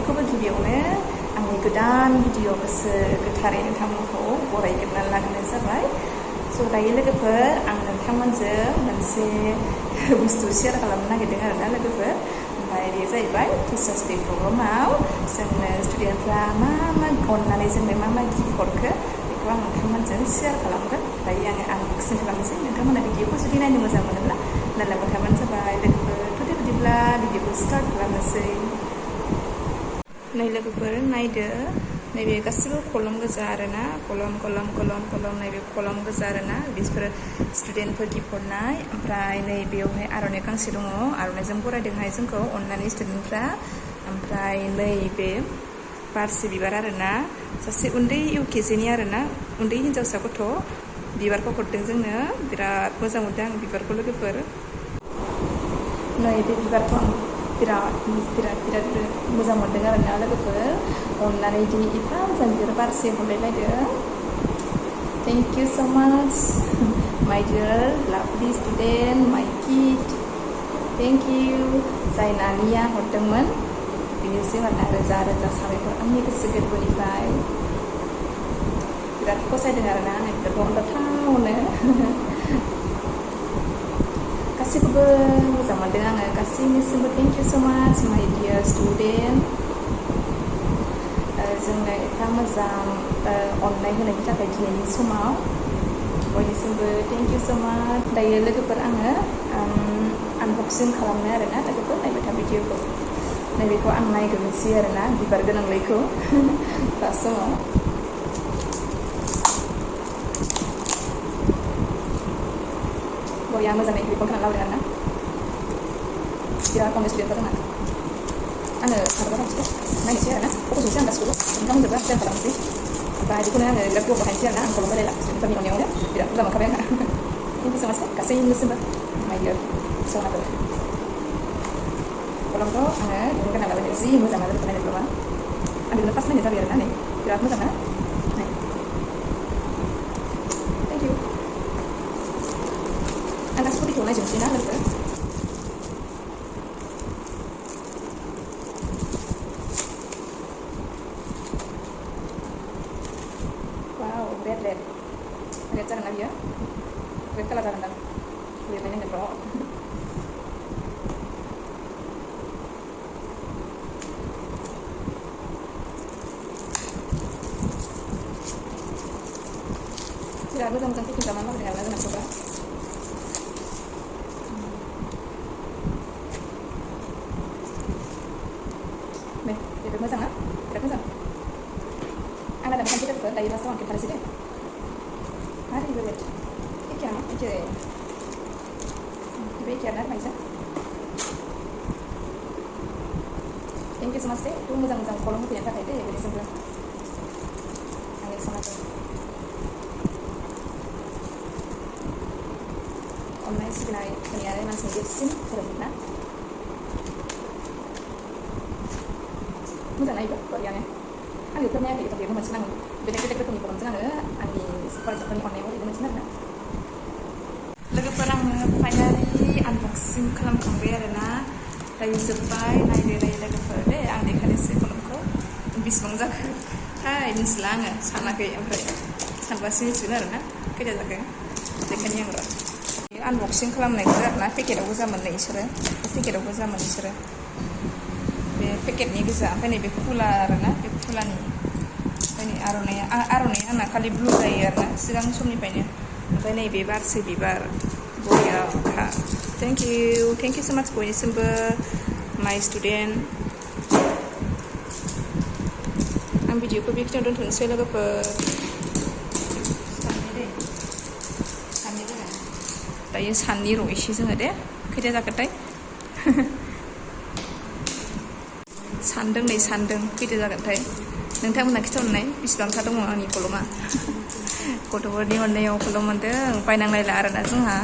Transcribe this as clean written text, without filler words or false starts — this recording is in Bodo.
बयखौबो गिबियावनो आंनि गोदान भिडिअ गोसो गोथारै नोंथांमोनखौ बरायग्रोनानै लाग्रोनाय जाबाय। स' दायो लोगोफोर आं नोंथांमोनजों मोनसे बुस्थु शेयार खालामनो नागिरदों आरोना लोगोफोर। ओमफ्राय बे जाहैबाय टिचार्स डे प्रग्रामाव जोंनो स्टुडेन्टफ्रा मा अननानै जोंनो मा गिफ्ट हरखो बेखौ आं नोंथांमोनजों शेयार खालामगोन। दायो आङो आनबक्सिं खालामनोसै। नोंथांमोना भिडिअखौ जुदि नायनो मोजां मोनोब्ला नायलांबाय थाबानो जाबाय लोगोफोर। बिदिब्ला भिडिअखौ स्टार्ट खालामनोसै। नै लोगोफोर नायदो, नैबे गासिबो कलम गोजा आरोना, कलम नैबे कलम गोजा आरोना, बिसोरो स्टुडेन्टफोर गिफ्ट हरनाय। ओमफ्राय नै बेयावहाय आर'नाइ गांसे दङ, आर'नाइजों बरायदोंहाय जोंखौ अननानै स्टुडेन्टफ्रा। ओमफ्राय नै बे बारसे बिबार आरोना, सासे उन्दै इउकेजिनि आरोना, उन्दै हिन्जावसा गथ' बिबारखौ हरदों जोंनो। बिराद मोजां मोनदों आं बिबारखौ लोगोफोर। नै बे बिबारखौ आं बिराद मोजां मोनदों आरोना लोगोफोर। अननानै दि एफा मोजां बिबार बारसे हरलायलायदों। थेंक इउ स' माच माय डियार लाभलि स्टुडेन्ट, माय किड। Thank you. जाय नानिया हरदोंमोन बेनोसै आरोना, रोजा रोजा साबायखर आंनि गोसो गोरबोनिफ्राय। बिराद फसायदों आरोना आं बिबारखौ अनथावनो। गासैखौबो मोजां मोनदों आङो, गासैनिसिमबो थेंक इउ स' माच माय डियार स्टुडेन्ट। जोंनो एफा मोजां अननाय होनायनि थाखाय दिनैनि समाव बयनिसिमबो थेंक इउ स' माच। दायो लोगोफोर आङो आनबक्सिं खालामनो आरोना लोगोफोर, नायबाय था भिडिअखौ। नैबेखौ आं नायग्रोनोसै आरोना, बिबार गोनांलायखौ फार्स्ट समाव। बरिया मोजाङै रिपर्ट खालामना लाबोदों आरोना, बिराद कमन स्टुडेन्टफोर जोंना। आङो माबाखौ नायनोसै आरोना, फट'सोसै आं गासिखौबो नोंथांमोनजोंबो शेयार खालामनोसै। ओमफ्राय बेखौनो आङो बिराद ग्रुप बाहायनोसै आरोना, आं कलम बानायला स्टुडेन्टफोरनि अननायावनो बिराद मोजां मोनखाबाय आंहा। थेंक इउ स' माच गासैनिसिमबो माय डियार सनाफोर। कलमखौ आङो दिहुन गानना लाबाय, जि मोजां आरो नायनो कलमा। आं बेखौनो फार्स्ट नायनाय जाबाय आरोना, नै बिराद मोजां ना। Thank you. आं गासिबो भिडिअ नायजोबनोसै ना लोगो। वाव, रेड जागोन ना बियो? रेड कालार जागोन दां, लिरनाय नांगोन र'। बिराद मोजां पेकिं खालामनानै लाबोदों आरोना जोंना गथ'फ्रा। नै बेबो मोजां ना, बिराद मोजां। आं नायनानै थांसै लोगोफोर, दायो लास्टआव आं खेबथानोसै दे। मारै बेबो रेड एखे बेबो एखे आरोना नायसै। थेंक इउ स' माच दे, एथ' मोजां कलम होफैनायनि थाखाय दे बेनिसिमबो आंनि सनाफोर। अननाय सिबिनाय होनायानो मानसिनि देरसिन धोरोम ना। मोजां नायबो बरियानो। आं बेफोर नायाखै, बेबो मोनसे आङो बेलेग रोखोमनि कलमजों आङो आंनि फरायसाफोरनि अननायाव बेबो मोनसे आरोना। लोगोफोर आङो फाइनालि आनबक्सिं खालामखांबाय आरोना, दायो जोब्बाय। नायदो लोगोफोर दे, आं देखायनोसै कलमखौ बेसेबां जाखोथाय मिथिला आङो, सानाखै। ओमफ्राय सानबासो मिथिगोन आरोना खैथा जाखो। देखायनि आं र'। आनबक्सिं खालामनाय गोजा आरोना, पेकेटाव गोजा मोननाय इसोरो, पेकेटाव गोजा मोन इसोरो। बे पेकेटनि गोजा, ओमफ्राय नैबे खुला आरोना, बे खुलानि। ओमफ्राय नै आर'नाइया आंना खालि ब्लु जायो आरोना सिगां समनिफ्रायनो। ओमफ्राय नैबे बारसे बिबार बरियाखा। थेंक इउ स' माच बयनिसिमबो माय स्टुडेन्ट। आं भिडिअखौ बेखिनियाव दोनथ'नोसै लोगोफोर। दायो साननि र' एसे जोङो दे, खैथा जाखोथाय। सानदों खैथा जागोनथाय। नोंथांमोनहा खिथाहरनाय बेसेबांथा दङ आंनि कलमा। गथ'फोरनि अननायाव कलम मोनदों, बायनांलायला आरोना जोंहा।